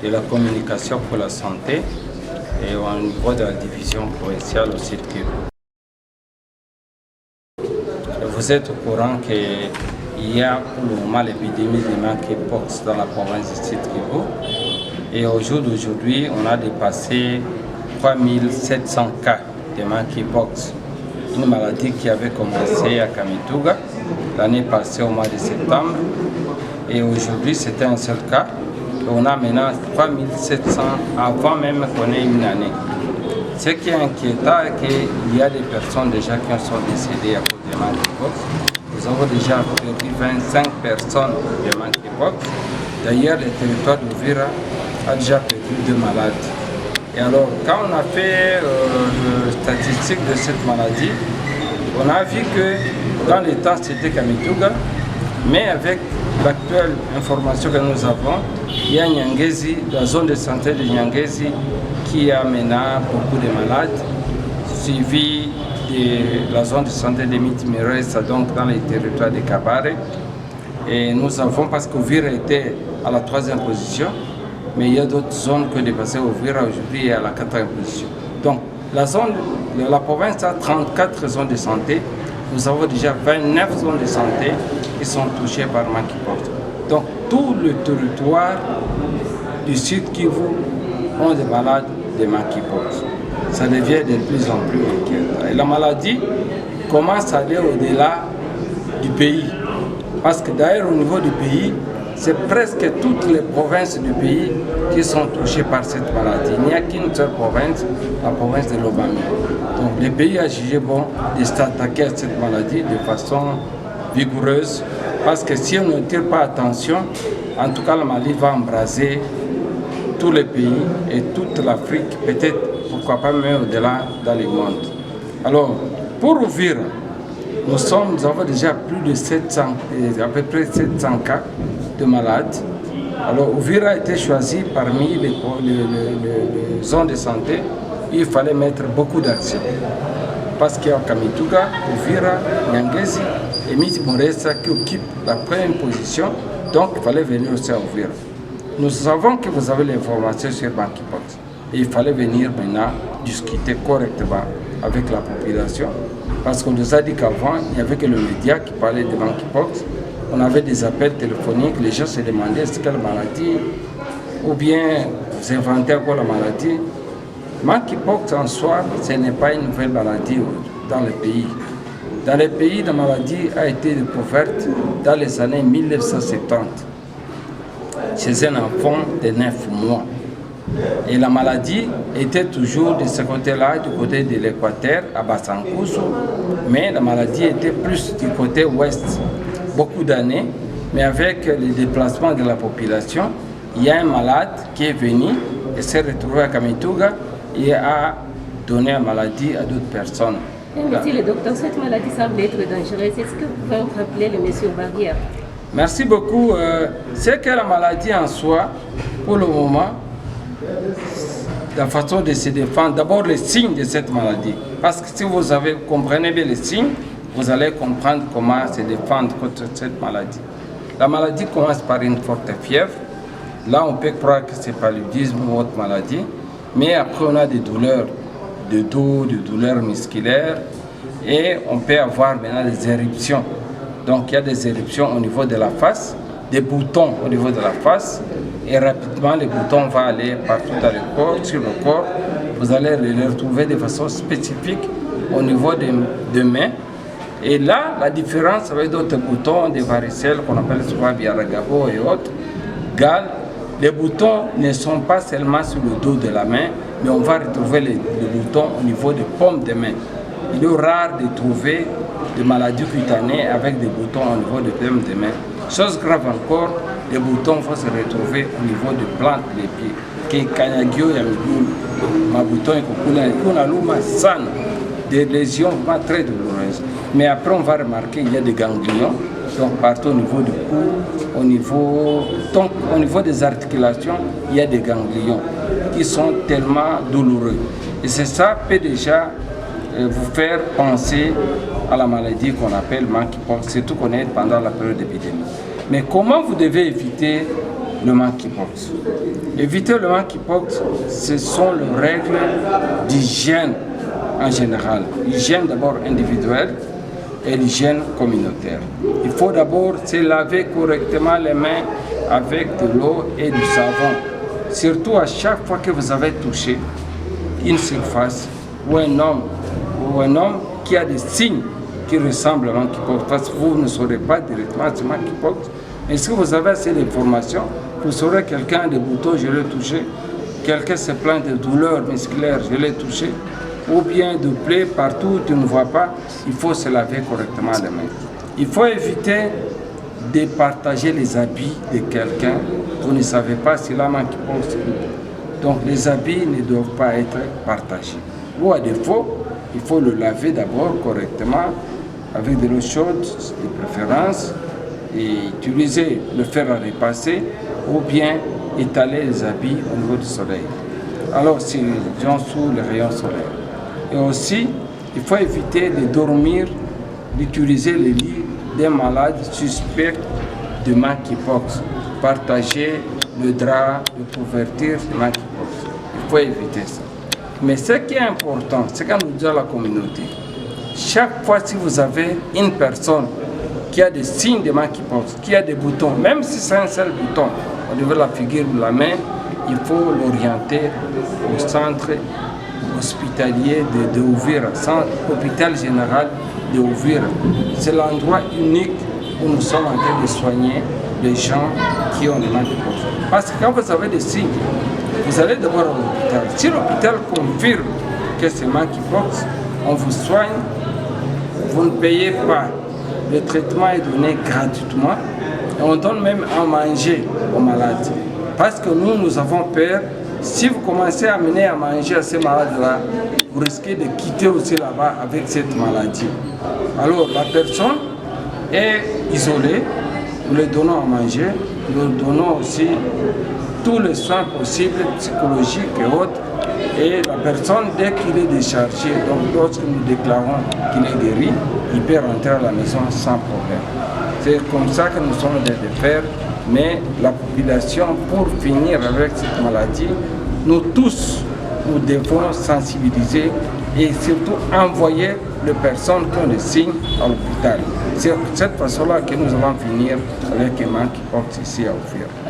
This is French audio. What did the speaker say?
de la communication pour la santé et au niveau de la division provinciale au Sud Kivu. Vous êtes au courant qu'il y a pour le moment l'épidémie de monkeypox dans la province du Sud Kivu et au jour d'aujourd'hui on a dépassé 3700 cas de monkeypox, une maladie qui avait commencé à Kamituga l'année passée au mois de septembre et aujourd'hui c'était un seul cas. On a maintenant 3700 avant même qu'on ait une année. Ce qui est inquiétant est qu'il y a des personnes déjà qui sont décédées à cause de monkeypox. Nous avons déjà perdu 25 personnes de monkeypox. D'ailleurs, le territoire d'Uvira a déjà perdu 2 malades. Et alors, quand on a fait les statistiques de cette maladie, on a vu que dans le temps c'était Kamituga, mais avec l'actuelle information que nous avons, il y a Nyangezi, la zone de santé de Nyangezi, qui a maintenant beaucoup de malades, suivi de la zone de santé de Mitimiresa, donc dans les territoires de Kabare. Et nous avons, parce qu'Uvira était à la 3e position, mais il y a d'autres zones que dépassées Uvira aujourd'hui est à la 4e position. Donc la province a 34 zones de santé. Nous avons déjà 29 zones de santé qui sont touchées par monkeypox. Donc tout le territoire du Sud Kivu ont des malades de monkeypox. Ça devient de plus en plus inquiétant. Et la maladie commence à aller au-delà du pays. Parce que d'ailleurs au niveau du pays, c'est presque toutes les provinces du pays qui sont touchées par cette maladie. Il n'y a qu'une seule province, la province de l'Obami. Donc le pays a jugé bon de s'attaquer à cette maladie de façon vigoureuse, parce que si on ne tire pas attention, en tout cas la maladie va embraser tous les pays et toute l'Afrique, peut-être, pourquoi pas même au-delà dans le monde. Alors, pour Uvira, nous avons déjà plus de 700, à peu près 700 cas de malades. Alors, Uvira a été choisi parmi les zones de santé. Il fallait mettre beaucoup d'actions. Parce qu'il y a Kamituga, Uvira, Nyangezi et Mitimiresa qui occupent la 1e position. Donc, il fallait venir aussi à Uvira. Nous savons que vous avez l'information sur monkeypox. Et il fallait venir maintenant discuter correctement avec la population. Parce qu'on nous a dit qu'avant, il n'y avait que le média qui parlait de monkeypox. On avait des appels téléphoniques, les gens se demandaient est-ce quelle maladie, ou bien vous inventez encore la maladie. Monkeypox en soi, ce n'est pas une nouvelle maladie dans le pays. Dans le pays, la maladie a été découverte dans les années 1970 chez un enfant de 9 mois. Et la maladie était toujours de ce côté-là, du côté de l'Équateur, à Bassankusu, mais la maladie était plus du côté ouest. Beaucoup d'années, mais avec le déplacement de la population, il y a un malade qui est venu et s'est retrouvé à Kamituga et a donné la maladie à d'autres personnes. Monsieur le docteur, cette maladie semble être dangereuse. Est-ce que vous pouvez rappeler le monsieur Barrière? Merci beaucoup. C'est que la maladie en soi, pour le moment, la façon de se défendre, d'abord les signes de cette maladie. Parce que si vous comprenez bien les signes, vous allez comprendre comment se défendre contre cette maladie. La maladie commence par une forte fièvre. Là, on peut croire que c'est paludisme ou autre maladie. Mais après, on a des douleurs de dos, des douleurs musculaires. Et on peut avoir maintenant des éruptions. Donc, il y a des éruptions au niveau de la face, des boutons au niveau de la face. Et rapidement, les boutons vont aller partout dans le corps, sur le corps. Vous allez les retrouver de façon spécifique au niveau des mains. Et là, la différence avec d'autres boutons, des varicelles qu'on appelle souvent Biaragabo et autres, Gall, les boutons ne sont pas seulement sur le dos de la main, mais on va retrouver les boutons au niveau des paumes des mains. Il est rare de trouver des maladies cutanées avec des boutons au niveau des paumes des mains. Chose grave encore, les boutons vont se retrouver au niveau des plantes des pieds. Qui kanyagio ya miguu, mabuton kuna luma sana, des lésions vraiment très douloureuses. Mais après, on va remarquer qu'il y a des ganglions, donc partout au niveau du cou, au niveau des articulations, il y a des ganglions qui sont tellement douloureux. Et c'est ça peut déjà vous faire penser à la maladie qu'on appelle monkeypox, surtout qu'on est pendant la période d'épidémie. Mais comment vous devez éviter le monkeypox. Éviter le monkeypox, ce sont les règles d'hygiène en général. L'hygiène d'abord individuelle et l'hygiène communautaire. Il faut d'abord se laver correctement les mains avec de l'eau et du savon. Surtout à chaque fois que vous avez touché une surface ou un homme qui a des signes qui ressemblent à monkeypox, parce que vous ne saurez pas directement ce monkeypox. Mais si vous avez assez d'informations, vous saurez quelqu'un a des boutons, je l'ai touché, quelqu'un se plaint de douleurs musculaires, je l'ai touché, ou bien de plaies partout où tu ne vois pas, il faut se laver correctement les mains. Il faut éviter de partager les habits de quelqu'un. Vous ne savez pas s'il a monkeypox. Donc les habits ne doivent pas être partagés. Ou à défaut, il faut le laver d'abord correctement avec de l'eau chaude de préférence et utiliser le fer à repasser ou bien étaler les habits au niveau du soleil. Alors c'est les gens sous les rayons solaires. Et aussi, il faut éviter de dormir, d'utiliser les lits des malades suspects de monkeypox. Partager le drap, de couverture de monkeypox. Il faut éviter ça. Mais ce qui est important, c'est quand nous disons à la communauté, chaque fois si vous avez une personne qui a des signes de monkeypox, qui a des boutons, même si c'est un seul bouton au niveau de la figure de la main, il faut l'orienter au centre hospitalier de Uvira, centre hôpital général de Uvira. C'est l'endroit unique où nous sommes en train de soigner les gens qui ont des monkeypox. Parce que quand vous avez des signes, vous allez d'abord à l'hôpital. Si l'hôpital confirme que c'est monkeypox, on vous soigne, vous ne payez pas. Le traitement est donné gratuitement et on donne même à manger aux malades. Parce que nous avons peur, si vous commencez à amener à manger à ces malades-là, vous risquez de quitter aussi là-bas avec cette maladie. Alors la personne est isolée, nous lui donnons à manger, nous donnons aussi tous les soins possibles, psychologiques et autres. Et la personne, dès qu'il est déchargé, donc lorsque nous déclarons qu'il est guéri, il peut rentrer à la maison sans problème. C'est comme ça que nous sommes en train de faire, mais la population, pour finir avec cette maladie, nous tous, nous devons sensibiliser et surtout envoyer les personnes qui ont des signes à l'hôpital. C'est de cette façon-là que nous allons finir avec un monkeypox ici à Uvira.